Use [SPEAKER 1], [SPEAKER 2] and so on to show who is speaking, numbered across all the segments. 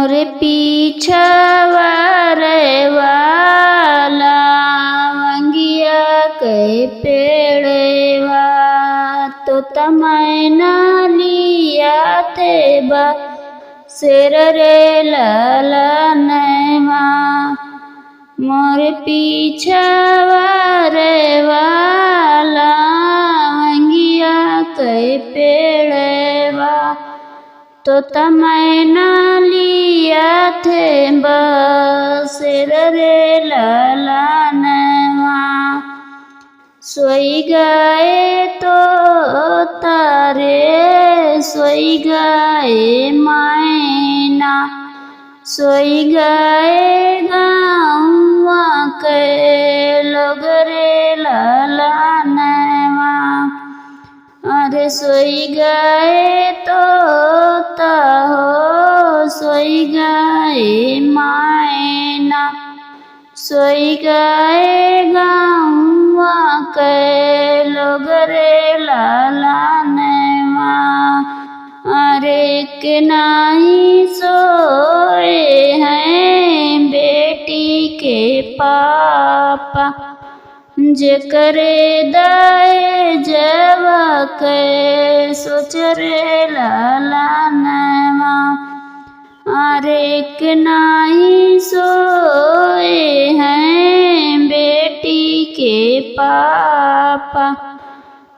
[SPEAKER 1] मोर पीछवा रे वाला मंगिया के पेड़वा तो तमैना लिया थे बा शेर रे ललनवा। मोर पीछवा रे वाला मंगिया के पेड़वा तो तमैना लिया थे बसेर रे ललनवा। सोई गए तो तारे सोई गए मैना सोई गए गाँवा के लोग रे ललनवा। अरे सोई गए तो हो सोई गए मैना सोई गए गाँवा के लोग रे ललनवा। अरे के नहीं सोए हैं बेटी के पापा जेकरे दाए जवा के सोच रे ललनवा। अरे के नहीं सोए हैं बेटी के पापा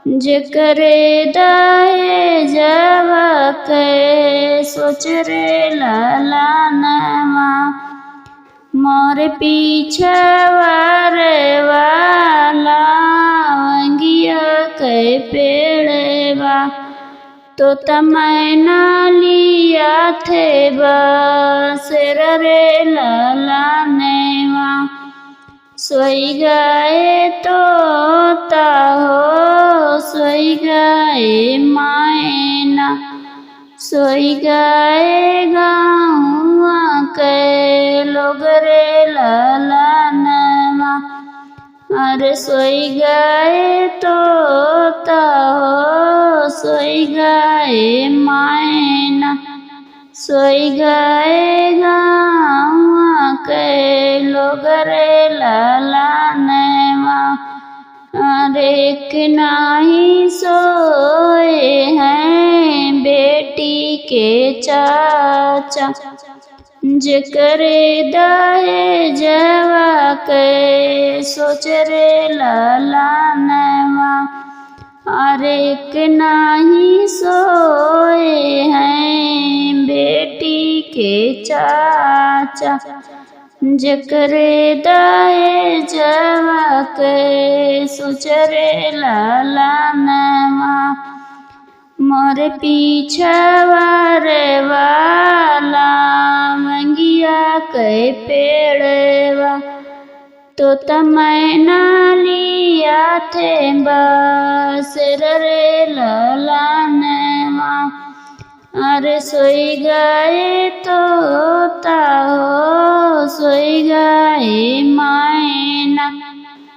[SPEAKER 1] जेकरे दाए जवा के सोच रे ललनवा। मोर पीछवा रे वाला मंगिया के पेड़वा तो तमैना लिया थे बसेर रे ललनवा। सोई गए तो हो सोई गए मैना सोई गए गाँवा के लोग रे ललनवा। अरे सोई गए तो हो सोई गए मैना सोई गए गाँवा के लोग रे ललनवा। अरे के नहीं सोए हैं बेटी के चाचा जेकरे दाए जवा के सोच रे ललनवा। अरे के नहीं सोए हैं बेटी के चाचा जेकरे दाए जवा के सोच रे ललनवा। मोर पीछवा रे वाला मंगिया के पेड़वा तो तमैना लिया थे बसेर रे ललनवा। अरे सोई गए तो हो सोई गए मैना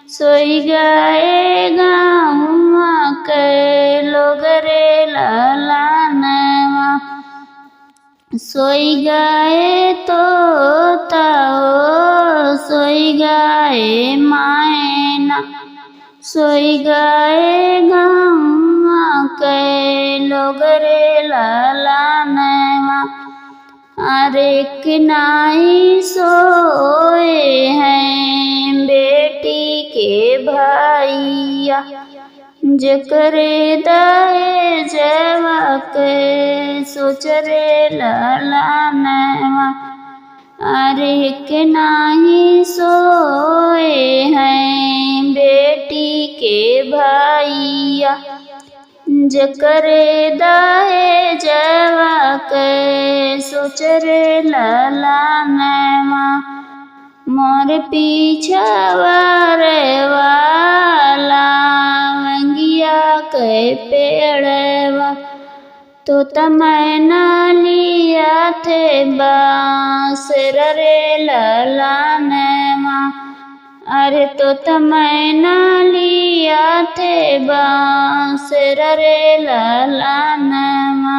[SPEAKER 1] सोई गए गाँवा के लोग रे ललनवा। सोई गए तो हो सोई गए मैना सोई गए गाँवा के लोग रे ललनवा। अरे के नहीं सोए हैं बेटी के भैया जेकरे दाए जवा के सोच रे ललनवा। अरे के नहीं सोए हैं बेटी के भैया जेकरे दाए जवा के सोच रे ललनवा। मोर पीछवा रे वाला मंगिया के पेड़वा तो तमैना लिया थे बसेर रे ललनवा। अरे तो तमैना लिया थे बसेर रे ललनवा।